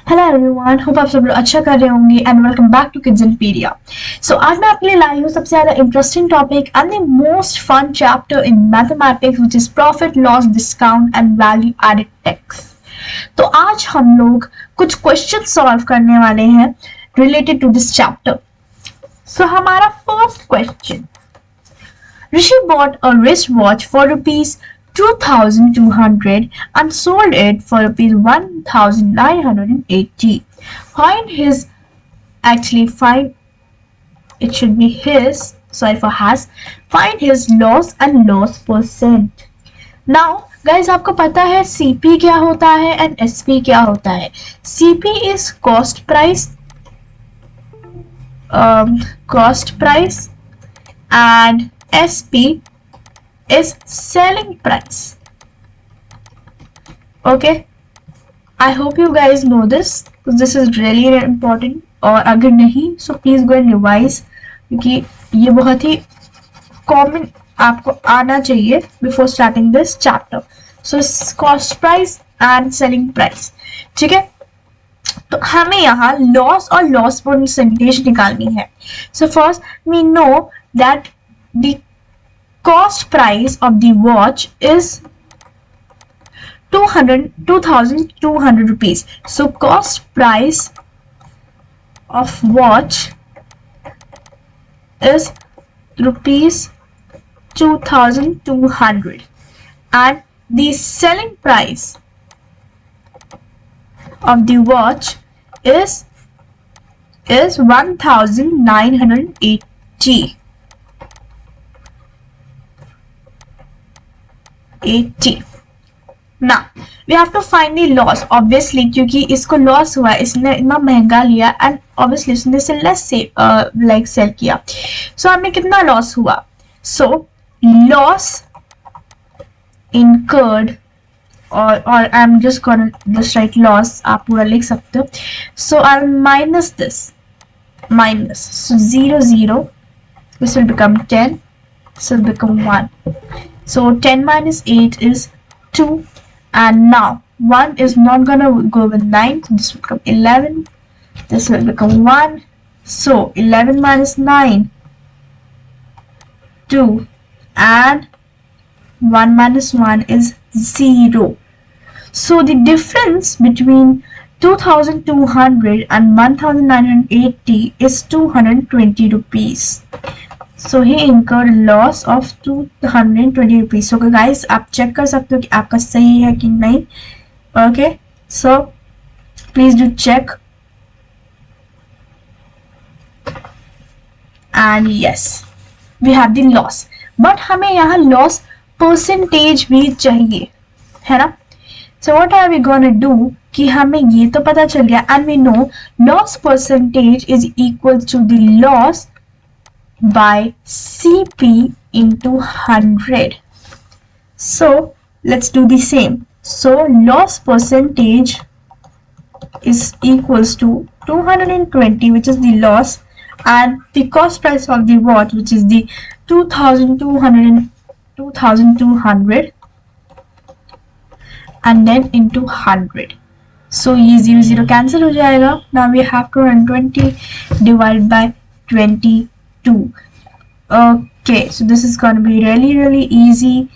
Hello everyone, hope आप सब लोग अच्छा कर रहे होंगे and welcome back to Kidsnpedia. So आज मैं आपके लिए लाई हूँ सबसे ज्यादा interesting topic and the most fun chapter in mathematics which is profit loss discount and value added tax. तो आज हम लोग कुछ क्वेश्चन सॉल्व करने वाले हैं रिलेटेड टू दिस चैप्टर। सो हमारा first question, Rishi bought a wristwatch for rupees 2,200 and sold it for rupees 1,980. Find his, actually find, it should be his, sorry for has, find his loss and loss percent. Now guys, आपको पता है CP क्या होता है and SP क्या होता है. CP is cost price and SP is selling price. Okay, I hope you guys know this because this is really important. और अगर नहीं so please go and revise क्योंकि ये बहुत ही common आपको आना चाहिए before starting this chapter. So cost price and selling price. ठीक है, तो हमें यहाँ लॉस और लॉस परसेंटेज निकालनी है. So first we know that the cost price of the watch is 2,200 rupees. So cost price of watch is rupees 2,200 and the selling price of the watch is 1,980. Now we have to find the loss obviously क्योंकि इसको loss हुआ, इसने इतना महंगा लिया and obviously इसने से less से लाइक सेल किया. सो हमें कितना लॉस हुआ? So loss incurred or I'm just gonna just write loss, आप पूरा लिख सकते हो. So I'll minus this, so 0 this will become 10, this will become 1. So 10 minus 8 is 2 and now 1 is not gonna go with 9, so this will become 11, this will become 1. So 11 minus 9, 2, and 1 minus 1 is 0. So the difference between 2,200 and 1,980 is 220 rupees. So he incurred loss of 220 rupees. So guys, आप check कर सकते हो कि आपका सही है कि नहीं. Okay, so please do check. And yes, we have the loss. But हमें यहाँ loss percentage भी चाहिए, है ना? So what are we gonna do कि हमें ये तो पता चल गया and we know loss percentage is equal to the loss by CP into 100. So let's do the same. So loss percentage is equals to 220, which is the loss, and the cost price of the watch, which is the 2,200 and then into 100. So ये 0 cancel हो जाएगा. Now we have 220 divided by 22. Okay, so this is going to be really easy.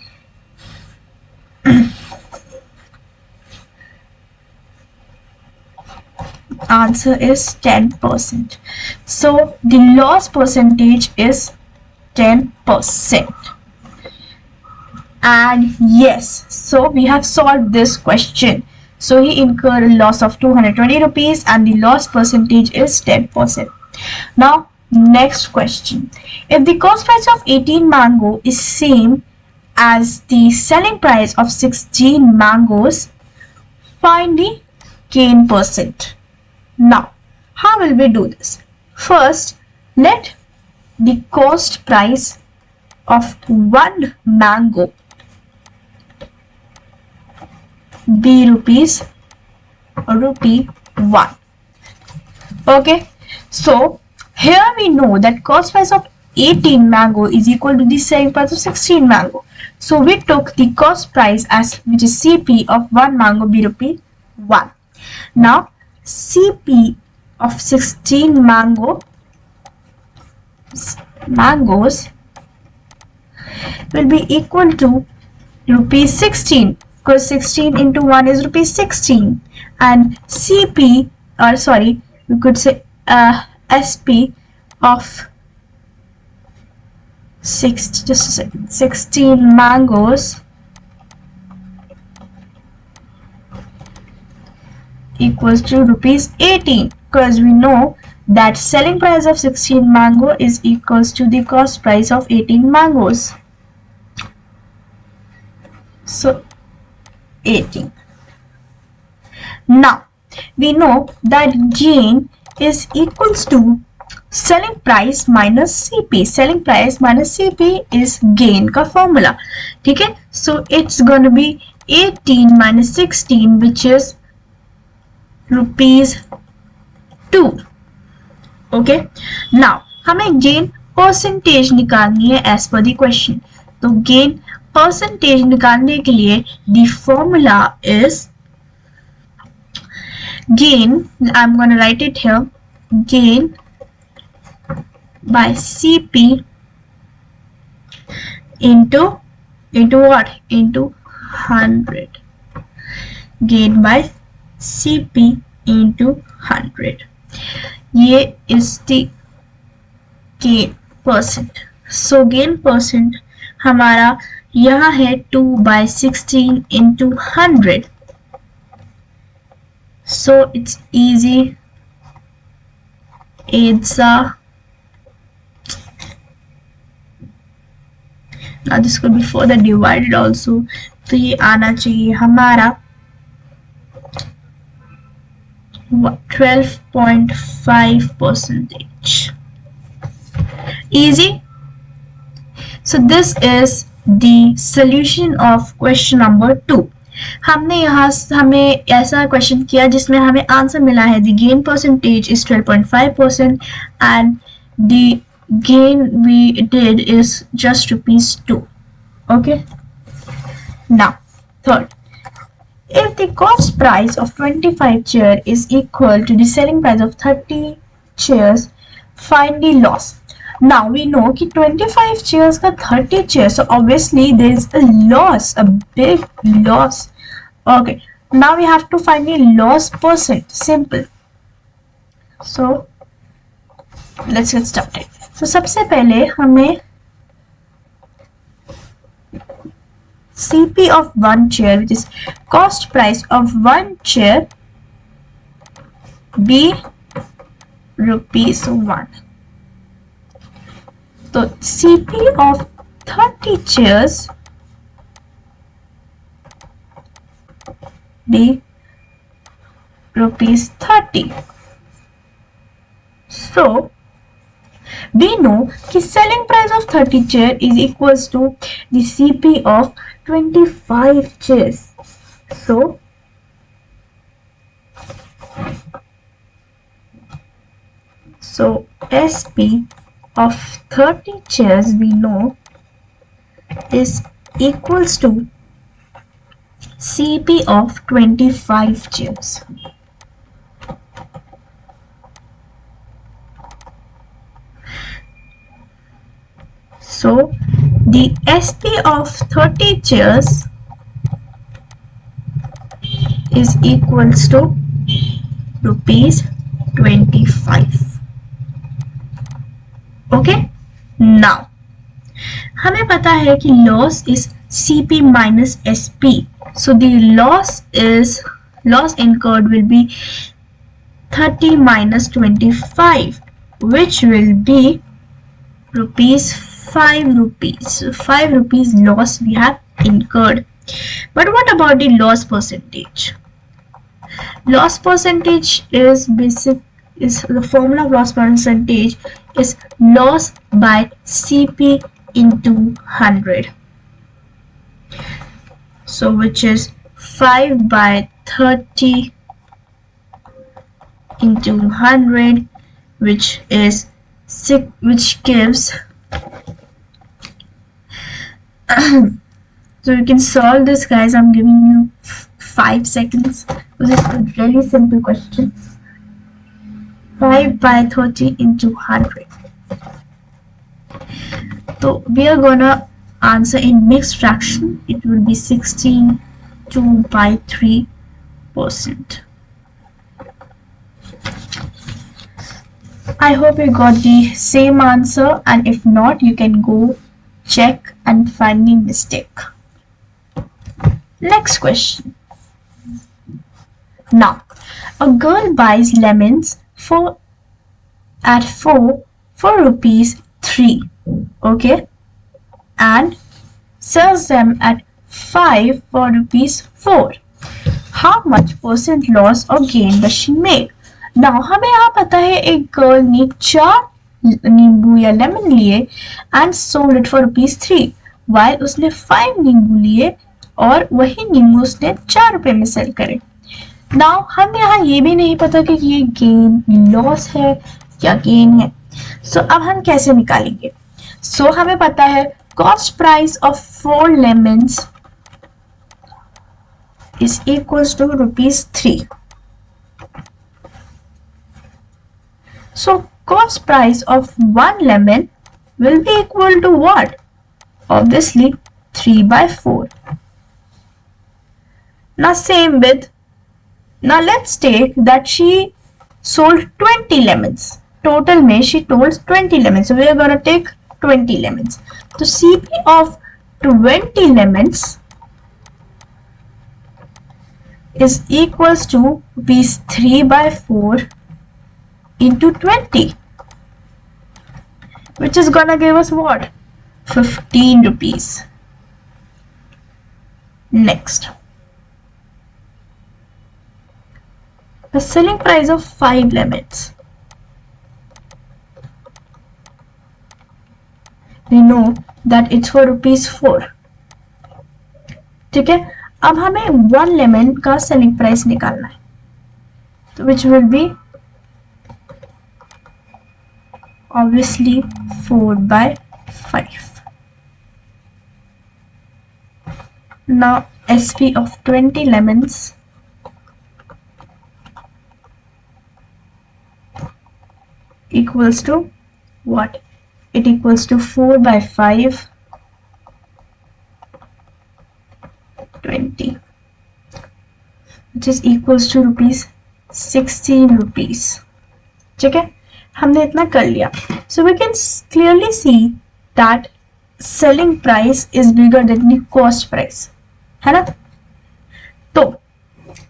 Answer is 10%. So the loss percentage is 10%. And yes, so we have solved this question. So he incurred a loss of 220 rupees and the loss percentage is 10%. Now next question, if the cost price of 18 mango is same as the selling price of 16 mangoes, find the gain percent. Now how will we do this? First, let the cost price of one mango be rupee 1. Okay, so here we know that cost price of 18 mango is equal to the selling price of 16 mango. So we took the cost price as, which is CP of 1 mango be rupee 1. Now CP of 16 mangoes will be equal to rupees 16, because 16 into 1 is rupees 16, and CP, or sorry, we could say SP of 16 mangoes equals to rupees 18, because we know that selling price of 16 mango is equals to the cost price of 18 mangoes. So 18. Now we know that gain is equals to selling price minus CP. Selling price minus CP is gain का formula. ठीक है? So it's going to be 18 minus 16, which is rupees 2. Okay. Now हमें gain percentage निकालनी है as per the question. तो gain percentage निकालने के लिए the formula is gain, I'm going to write it here, gain by CP into what? Into 100. Gain by CP into 100. ये is the gain percent. So gain percent हमारा यहाँ है 2 by 16 into 100. So it's easy. It's now this could be further divided also. तो ये आना चाहिए हमारा 12.5%. Easy. So this is the solution of question number 2. हमने यहाँ हमें ऐसा क्वेश्चन किया जिसमें हमें आंसर मिला है the gain percentage is 12.5% and the gain we did is just rupees 2. Okay. Now third, if the cost price of 25 chair is equal to the selling price of 30 chairs, find the loss. Now we know कि 25 chairs का 30 chairs, so obviously there is a loss, a big loss. Okay, now we have to find the loss percent. Simple. So let's get started. So सबसे पहले हमें CP of one chair, which is cost price of one chair, be rupees 1. So CP of 30 chairs be rupees 30. So we know कि selling price of 30 chair is equals to the CP of 25 chairs. So SP of 30 chairs we know is equals to CP of 25 chairs. So the SP of 30 chairs is equals to rupees 25. Okay. Now हमें पता है कि loss is CP minus SP. So the loss incurred will be 30 minus 25, which will be rupees 5 rupees. 5 rupees loss we have incurred. But what about the loss percentage? Loss percentage is the formula of loss percentage is loss by CP into 100. So which is 5 by 30 into 100, which is 6, which gives so you can solve this, guys. I'm giving you 5 seconds. This is a really simple question. 5 by 30 into 100. So we are gonna answer in mixed fraction. It will be 16 2 by 3%. I hope you got the same answer, and if not, you can go check and find the mistake. Next question. Now, a girl buys lemons at 4 for rupees 3, okay, and sells them at 5 for rupees 4. How much percent loss or gain does she make? Now हमें यहाँ पता है एक girl ने 4 नींबू या lemon लिए and sold it for rupees 3, while उसने 5 नींबू लिए और वही नींबू उसने 4 रुपए में सेल करे. नाउ हम यहाँ ये भी नहीं पता कि ये गेन लॉस है या गेन है. सो अब हम कैसे निकालेंगे? सो हमें पता है cost price of 4 lemons is equals to rupees 3. So cost price of 1 lemon will be equal to what? Obviously 3 by 4. Now same with, now let's take that she sold 20 lemons. Total में she told 20 lemons. So we are going to take 20 lemons. So CP of 20 lemons is equals to rupees 3 by 4 into 20, which is gonna give us what? 15 rupees. Next, the selling price of 5 lemons. We know that it's for rupees 4. ठीक है, अब हमें 1 lemon का selling price निकालना है, तो which will be obviously 4 by 5. Now SP of 20 lemons equals to what? It equals to 4 by 5 20, which is equals to rupees 16 rupees. ठीक है, हमने इतना कर लिया. So we can clearly see that selling price is bigger than the cost price, है ना? तो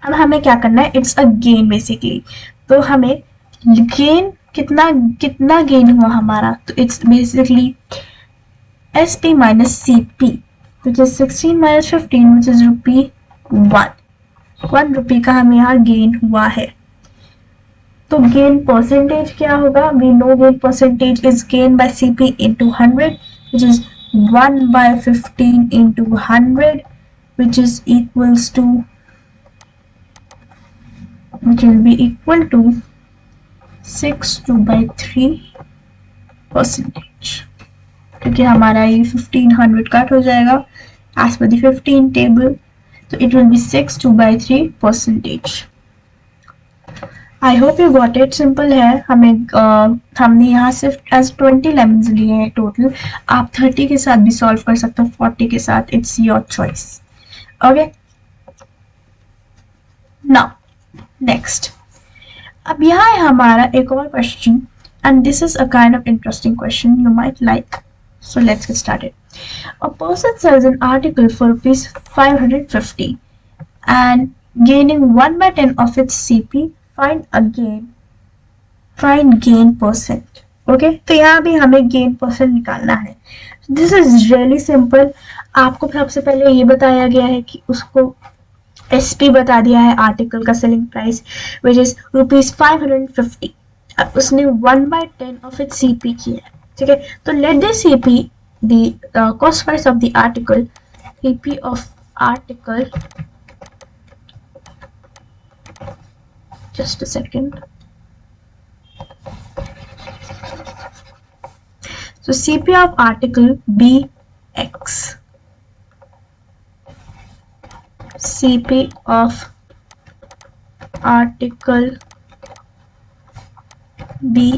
अब हमें क्या करना है? It's a gain basically. तो हमें gain कितना गेन हुआ हमारा? तो it's basically SP minus CP, which is 16 minus 15, which is rupee 1. 1 रुपये का हमें यहाँ गेन हुआ है. तो गेन परसेंटेज क्या होगा? We know gain percentage is gain by CP into 100, which is 1 by 15 into 100, which is equals to, which will be equal to 62 by 3 percentage. क्योंकि हमारा ये 1500 कट हो जाएगा as per the 15 table, so it will be 62 by 3 percentage. I hope you got it. Simple है. हमने यहाँ सिर्फ as 20 lemons लिए हैं टोटल. आप 30 के साथ भी सॉल्व कर सकते हो, 40 के साथ. It's your choice. Okay. Now next, अब यहाँ है हमारा एक और question, and this is a kind of interesting question you might like. So let's get started. A person sells an article for rupees 550 and gaining 1 by 10 of its CP. Find gain percent. Okay, तो यहाँ भी हमें gain percent निकालना है. This is really simple. आपको सबसे पहले ये बताया गया है कि उसको SP बता दिया है आर्टिकल का selling price, which is rupees 550. उसने 1 by 10 of its CP किया है. ठीक है, तो let this CP the cost price of the article, CP of article, just a second. So CP of article be X. CP of article B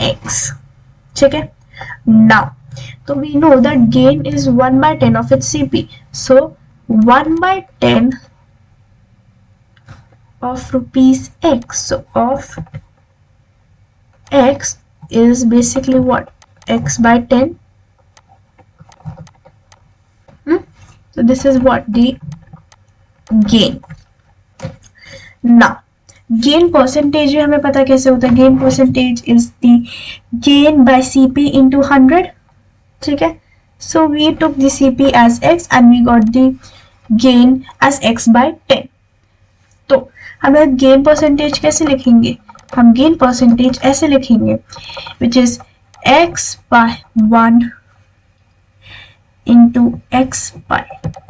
X, ठीक है। Now तो we know that gain is 1/10 of its CP, so 1/10 of rupees x, so of x is basically what, x by 10. So this is what the gain. Now gain percentage भी हमें पता कैसे होता है, gain percentage is the gain by cp into 100, ठीक है। So we took the cp as x and we got the gain as x by 10. तो हम गेन परसेंटेज कैसे लिखेंगे, हम गेन परसेंटेज ऐसे लिखेंगे which is x by 1 into x by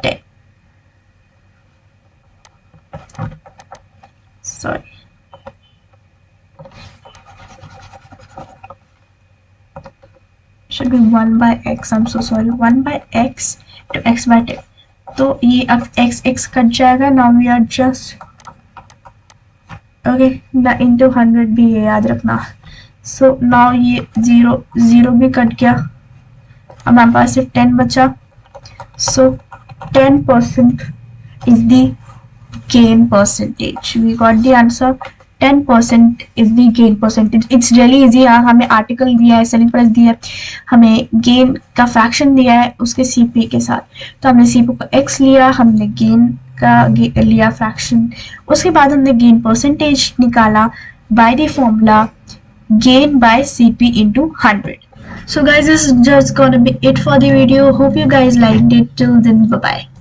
10, sorry, should be 1 by x, I'm so sorry, 1 by x to x by 10. तो ये अब x x कट जाएगा, now we are just okay ना इंटू 100 भी है, याद रखना। सो नाउ ये 0 भी कट गया, हमारे पास सिर्फ 10 बचा। So 10% is the gain percentage, we got the answer, 10% is the gain percentage. It's really easy. हमें आर्टिकल दिया है, सेलिंग प्राइस दिया है, हमें गेन का फ्रैक्शन दिया है उसके सीपी के साथ, तो हमने सीपी को x लिया, हमने गेन का लिया फ्रैक्शन, उसके बाद हमने गेन परसेंटेज निकाला by the formula gain by cp into 100. So guys, this is just gonna be it for the video. Hope you guys liked it. Till then, bye bye.